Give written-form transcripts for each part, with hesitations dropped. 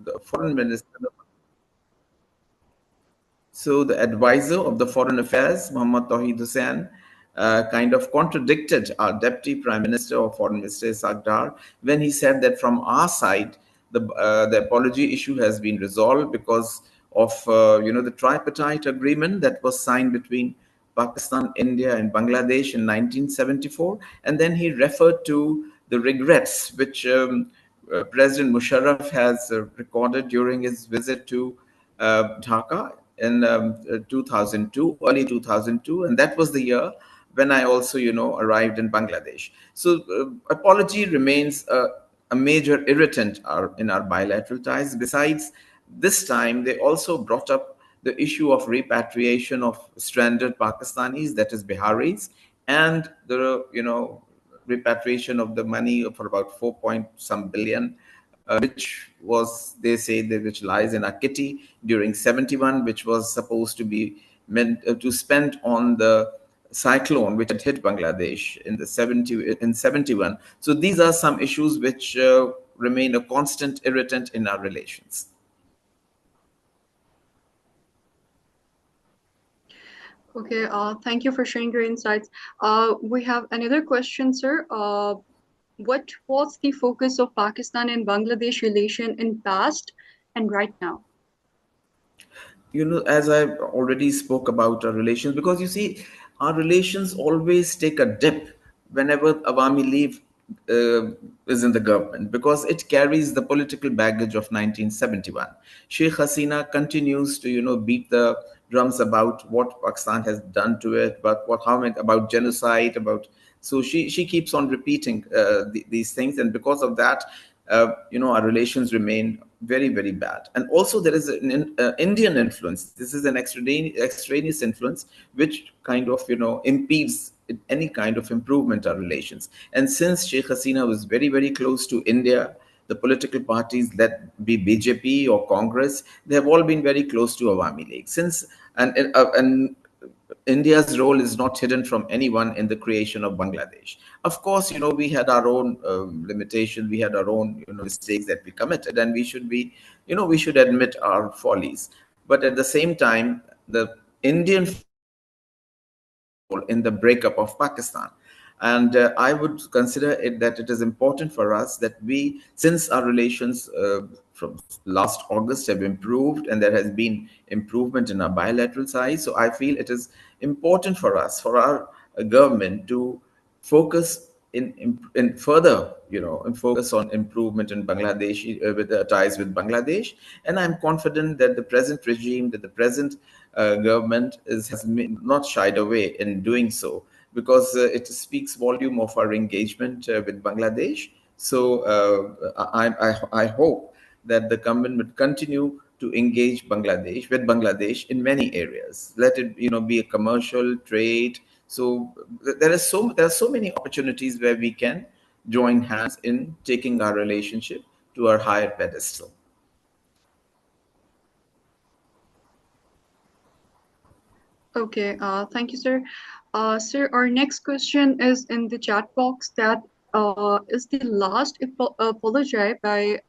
the foreign minister. So the advisor of the Foreign Affairs, Muhammad Tawheed Hussain, kind of contradicted our Deputy Prime Minister or Foreign Minister Isaac Dar when he said that from our side, the apology issue has been resolved because of the tripartite agreement that was signed between Pakistan, India, and Bangladesh in 1974, and then he referred to the regrets which President Musharraf has recorded during his visit to Dhaka in 2002, early 2002, and that was the year when I also, arrived in Bangladesh. So apology remains a major irritant in our bilateral ties. Besides, this time they also brought up the issue of repatriation of stranded Pakistanis, that is Biharis, and the repatriation of the money for about 4 point some billion, which was, they say, which lies in a kitty during 71, which was supposed to be meant to spend on the cyclone which had hit Bangladesh in 71. So these are some issues which remain a constant irritant in our relations. Okay, thank you for sharing your insights. We have another question, sir. What was the focus of Pakistan and Bangladesh relation in past and right now? As I already spoke about our relations, because you see, our relations always take a dip whenever Awami League is in the government, because it carries the political baggage of 1971. Sheikh Hasina continues to, beat the drums about what Pakistan has done to it, but about genocide, so she keeps on repeating these things, and because of that, our relations remain very, very bad. And also there is an Indian influence. This is an extraneous influence which kind of, impedes any kind of improvement of relations. And since Sheikh Hasina was very, very close to India, the political parties, let be BJP or Congress, they have all been very close to Awami League. And India's role is not hidden from anyone in the creation of Bangladesh. Of course, we had our own limitations, we had our own, mistakes that we committed, and we should admit our follies. But at the same time, the Indian in the breakup of Pakistan. And I would consider it that it is important for us that since our relations from last August have improved and there has been improvement in our bilateral side, so I feel it is important for us, for our government to focus in further, and focus on improvement in Bangladesh, with ties with Bangladesh. And I'm confident that the present regime, that the present government has not shied away in doing so, because it speaks volume of our engagement with Bangladesh. So I hope that the government would continue to engage with Bangladesh in many areas. Let it, be a commercial trade. So there are so many opportunities where we can join hands in taking our relationship to our higher pedestal. Okay, thank you, sir. Sir, our next question is in the chat box that is the last apology by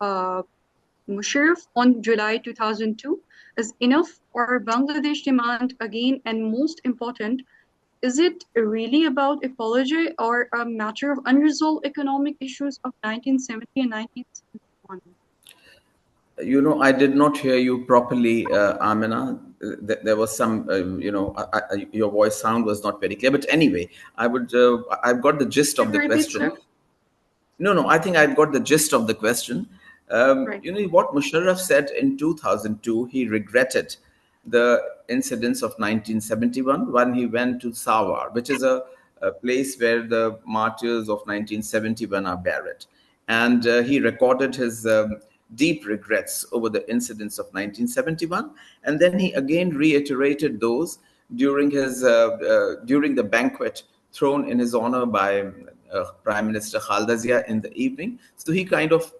Musharraf on July 2002 is enough, or Bangladesh demand again? And most important, is it really about apology or a matter of unresolved economic issues of 1970 and 1971? I did not hear you properly, Amina. There was some, your voice sound was not very clear. But anyway, I've got the gist of the Repeat, question. sir? No, I think I've got the gist of the question. Right. What Musharraf said in 2002, he regretted the incidents of 1971 when he went to Sawar, which is a place where the martyrs of 1971 are buried. And he recorded his deep regrets over the incidents of 1971. And then he again reiterated those during the banquet thrown in his honor by Prime Minister Khalda Zia in the evening. So he kind of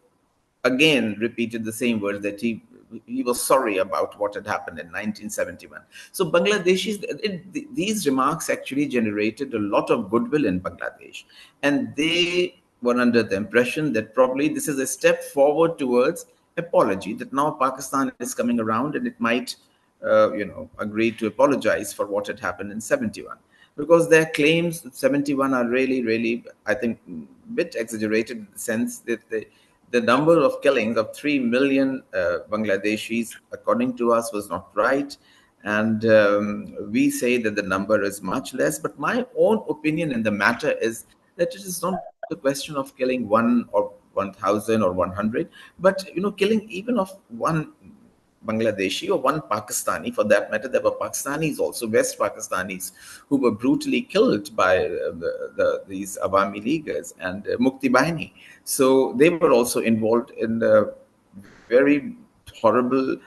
again repeated the same words, that he was sorry about what had happened in 1971. So these remarks actually generated a lot of goodwill in Bangladesh, and they were under the impression that probably this is a step forward towards apology that now Pakistan is coming around and it might, agree to apologize for what had happened in 71. Because their claims of 71 are really, really, I think, a bit exaggerated in the sense that the number of killings of 3 million Bangladeshis, according to us, was not right. And we say that the number is much less. But my own opinion in the matter is that it is not the question of killing one or 1,000 or 100, but killing even of one Bangladeshi or one Pakistani, for that matter. There were Pakistanis also, West Pakistanis, who were brutally killed by these Awami Leaguers and Mukti Bahini. So they were also involved in very horrible,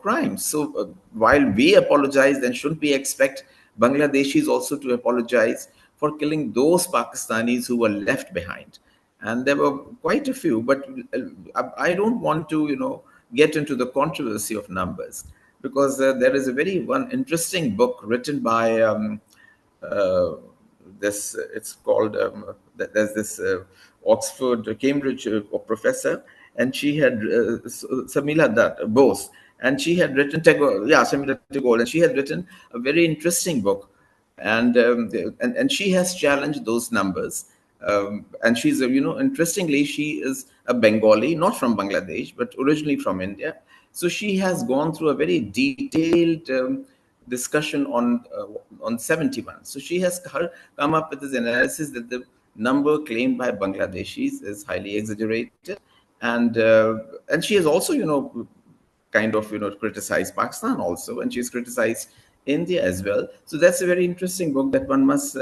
crimes. So while we apologize, then shouldn't we expect Bangladeshis also to apologize for killing those Pakistanis who were left behind? And there were quite a few, but I don't want to, get into the controversy of numbers, because there is a very one interesting book written by uh, this. It's called. There's this Oxford, Cambridge professor, and she had Samila Dutt, Bose, and she had written Tagore. Yeah, Samila Tagore, and she had written a very interesting book, and she has challenged those numbers. And she's interestingly, she is a Bengali, not from Bangladesh, but originally from India. So she has gone through a very detailed discussion on 71. So she has come up with this analysis that the number claimed by Bangladeshis is highly exaggerated, and she has also kind of criticized Pakistan also, and she's criticized India as well. So that's a very interesting book that one must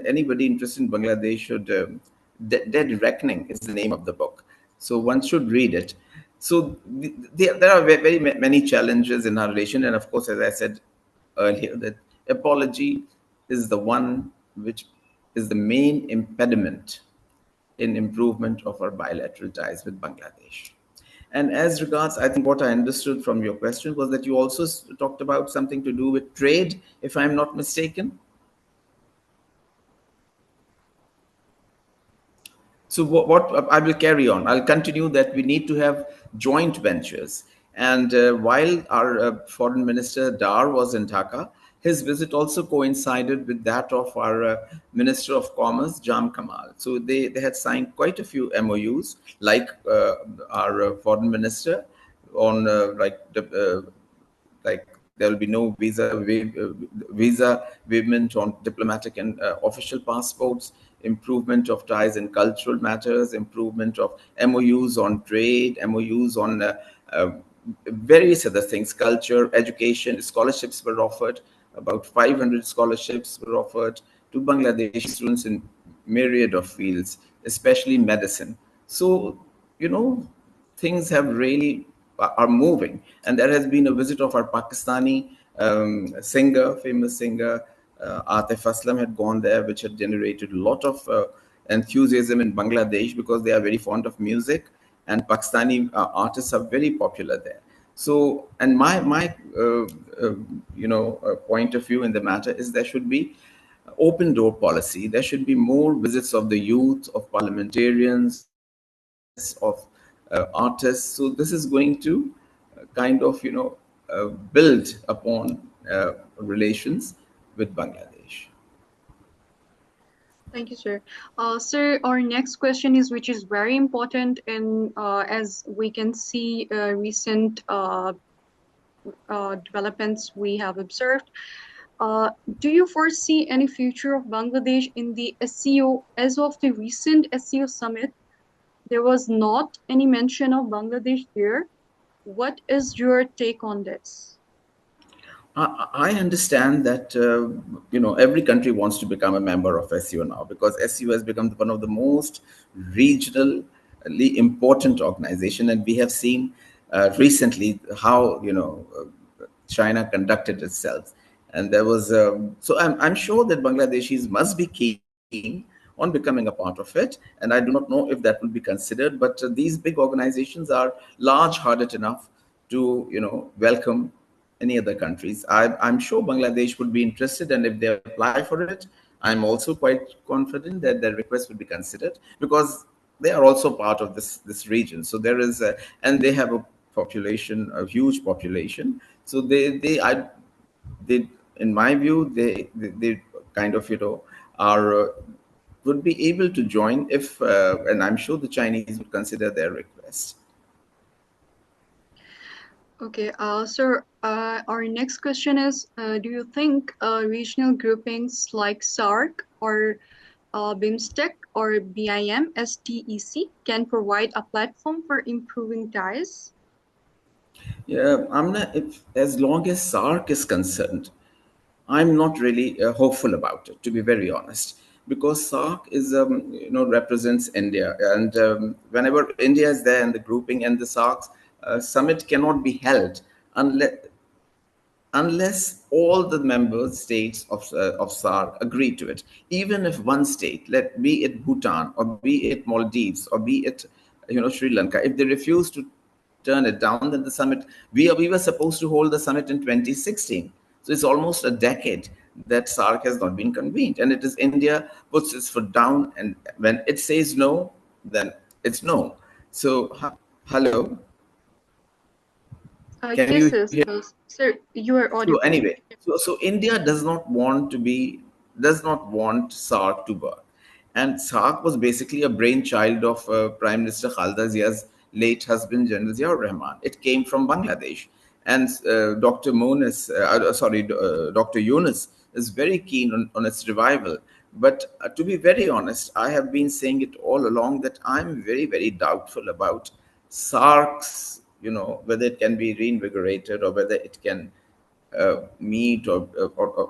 anybody interested in Bangladesh should. Dead Reckoning is the name of the book, so one should read it. So there are very many challenges in our relation, and of course, as I said earlier, that apology is the one which is the main impediment in improvement of our bilateral ties with Bangladesh. And as regards, I think what I understood from your question was that you also talked about something to do with trade, if I'm not mistaken. So what I will carry on. I'll continue that we need to have joint ventures. And while our foreign minister Dar was in Dhaka, his visit also coincided with that of our Minister of Commerce Jam Kamal. So they had signed quite a few MOUs, like our foreign minister on like there will be no visa waivement on diplomatic and official passports, improvement of ties in cultural matters, improvement of MOUs on trade, MOUs on various other things, culture, education. Scholarships were offered. About 500 scholarships were offered to Bangladeshi students in myriad of fields, especially medicine. So, you know, things have really are moving. And there has been a visit of our Pakistani singer, famous singer, Atif Aslam had gone there, which had generated a lot of enthusiasm in Bangladesh because they are very fond of music, and Pakistani artists are very popular there. So, and my point of view in the matter is there should be open door policy. There should be more visits of the youth, of parliamentarians, of artists. So this is going to kind of build upon relations with Bangladesh. Thank you, sir. Sir, our next question is, which is very important, and as we can see, recent developments we have observed. Do you foresee any future of Bangladesh in the SCO? As of the recent SCO summit, there was not any mention of Bangladesh there. What is your take on this? I understand that every country wants to become a member of SCO now, because SCO has become one of the most regionally important organization, and we have seen recently how China conducted itself, and there was so I'm sure that Bangladeshis must be keen on becoming a part of it, and I do not know if that will be considered, but these big organizations are large-hearted enough to welcome any other countries. I'm sure Bangladesh would be interested, and if they apply for it, I'm also quite confident that their request would be considered, because they are also part of this region. So there is, and they have a population, a huge population. So they, in my view, they kind of, are would be able to join if, and I'm sure the Chinese would consider their request. Okay, sir, our next question is, do you think regional groupings like SARC or BIMSTEC or BIMSTEC can provide a platform for improving ties? Yeah, I'm not, if, as long as SARC is concerned, I'm not really hopeful about it, to be very honest, because SARC is, represents India, and whenever India is there in the grouping and the SARC summit cannot be held unless all the member states of SARC agree to it. Even if one state, let be it Bhutan or be it Maldives or be it, Sri Lanka, if they refuse to turn it down, then the summit, we were supposed to hold the summit in 2016. So it's almost a decade that SARC has not been convened. And it is India puts its foot down, and when it says no, then it's no. So, hello, can you Yes, hear? yes, sir, you are So audible. anyway, so India does not want SARC to work, and SARC was basically a brainchild of Prime Minister Khalida Zia's late husband, General Ziaur Rahman. It came from Bangladesh, and Dr. Yunus is very keen on its revival. But to be very honest, I have been saying it all along that I'm very, very doubtful about SARC's, whether it can be reinvigorated or whether it can meet or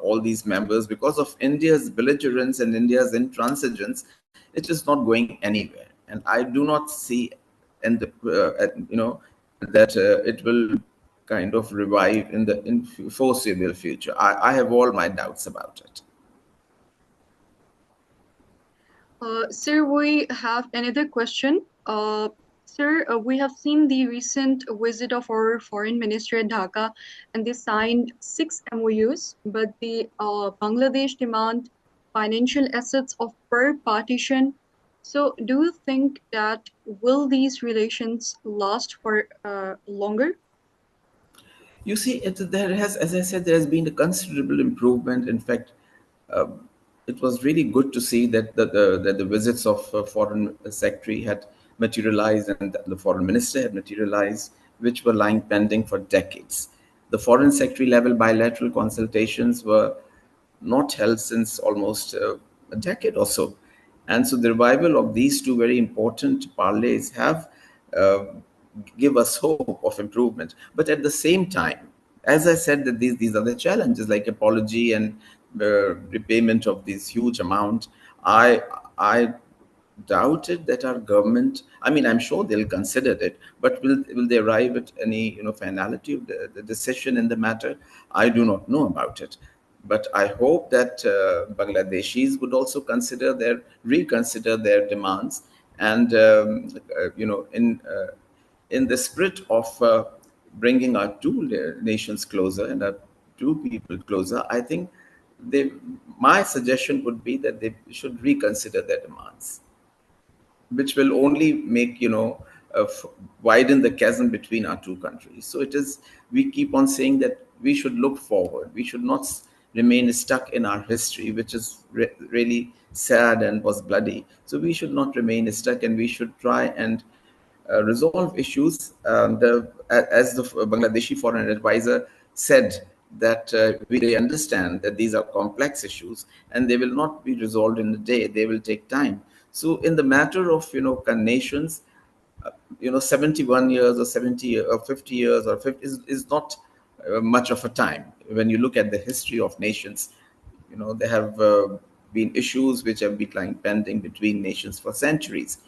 all these members, because of India's belligerence and India's intransigence. It is not going anywhere, and I do not see, and that it will kind of revive in the foreseeable future. I have all my doubts about it. Sir, we have another question. Sir, we have seen the recent visit of our foreign minister at Dhaka, and they signed 6 MOUs, but the Bangladesh demand financial assets of per partition. So, do you think that will these relations last for longer? You see, there has, as I said, there has been a considerable improvement. In fact, uh, it was really good to see that the visits of foreign secretary had materialized and the foreign minister had materialized, which were lying pending for decades. The foreign secretary level bilateral consultations were not held since almost a decade or so. And so the revival of these two very important parlays have uh, give us hope of improvement. But at the same time, as I said, that these are the challenges like apology and repayment of this huge amount. I doubted that our government, I mean, I'm sure they'll consider it, but will they arrive at any finality of the decision in the matter? I do not know about it, but I hope that Bangladeshis would also reconsider their demands, and in the spirit of bringing our two nations closer and our two people closer, I think they my suggestion would be that they should reconsider their demands, which will only make widen the chasm between our two countries. So it is, we keep on saying that we should look forward, we should not remain stuck in our history, which is really sad and was bloody. So we should not remain stuck, and we should try and resolve issues. As the Bangladeshi foreign advisor said, that they understand that these are complex issues and they will not be resolved in a day. They will take time. So, in the matter of nations, 71 years or 70 or 50 years or 50 is not much of a time when you look at the history of nations. There have been issues which have been lying pending between nations for centuries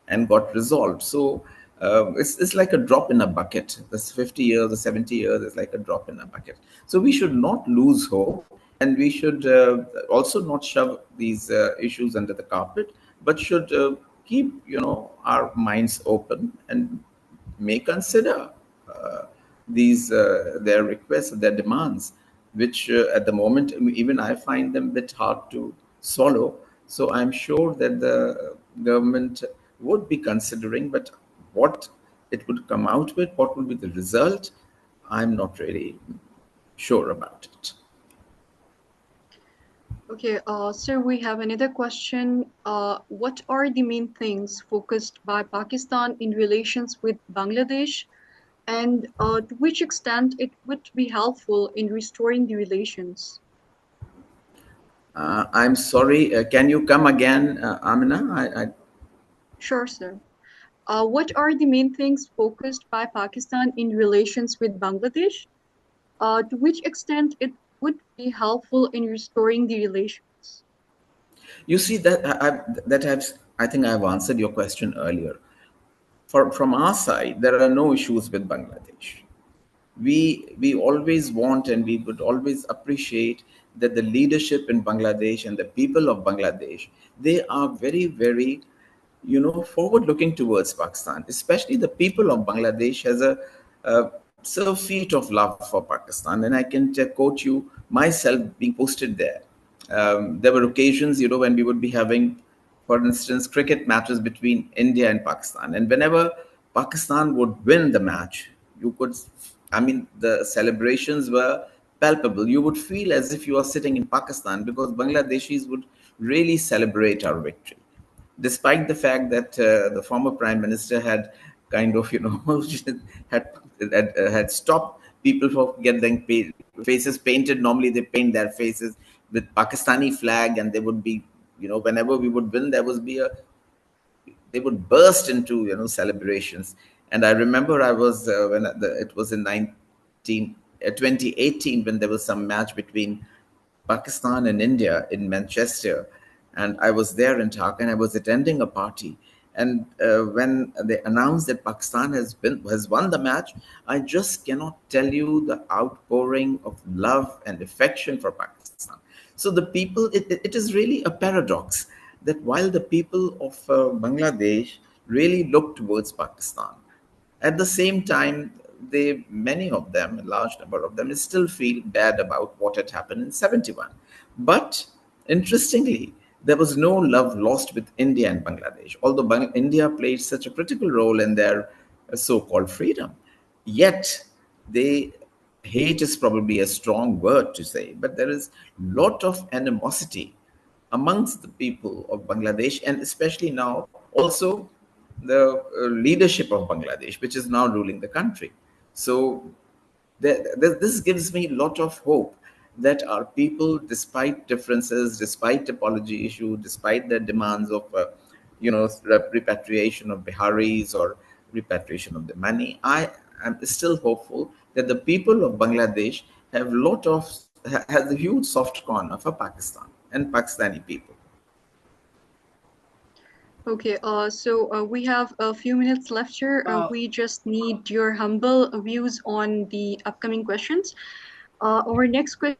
and got resolved. So it's like a drop in a bucket. This 50 years or 70 years is like a drop in a bucket. So we should not lose hope, and we should also not shove these issues under the carpet, but should keep our minds open and may consider these their requests, their demands, which at the moment even I find them a bit hard to swallow. So I'm sure that the government would be considering, but what it would come out with, what would be the result, I'm not really sure about it. Okay, sir, we have another question. What are the main things focused by Pakistan in relations with Bangladesh, and to which extent it would be helpful in restoring the relations? I'm sorry, can you come again, Amina? Sure, sir. What are the main things focused by Pakistan in relations with Bangladesh? To which extent it would be helpful in restoring the relations? You see that I think I've answered your question earlier. From our side, there are no issues with Bangladesh. We always want and we would always appreciate that the leadership in Bangladesh and the people of Bangladesh, they are very, very, forward looking towards Pakistan. Especially the people of Bangladesh has a so feet of love for Pakistan. And I can quote you myself being posted there. There were occasions, when we would be having, for instance, cricket matches between India and Pakistan. And whenever Pakistan would win the match, you could, I mean, the celebrations were palpable. You would feel as if you are sitting in Pakistan because Bangladeshis would really celebrate our victory, despite the fact that the former prime minister had kind of, had had stopped people from getting faces painted. Normally, they paint their faces with Pakistani flag, and they would be, whenever we would win, there would be a they would burst into celebrations. And I remember I was it was in 2018 when there was some match between Pakistan and India in Manchester, and I was there in Dhaka and I was attending a party. And when they announced that Pakistan has won the match, I just cannot tell you the outpouring of love and affection for Pakistan. So the people, it is really a paradox that while the people of Bangladesh really look towards Pakistan, at the same time, many of them, a large number of them, still feel bad about what had happened in 71. But interestingly, there was no love lost with India and Bangladesh, although India played such a critical role in their so-called freedom. Yet, they hate is probably a strong word to say, but there is lot of animosity amongst the people of Bangladesh, and especially now also the leadership of Bangladesh, which is now ruling the country. So this gives me a lot of hope that our people, despite differences, despite apology issue, despite their demands of, repatriation of Biharis or repatriation of the money, I am still hopeful that the people of Bangladesh has a huge soft corner for Pakistan and Pakistani people. Okay, so we have a few minutes left here. We just need your humble views on the upcoming questions. Our next question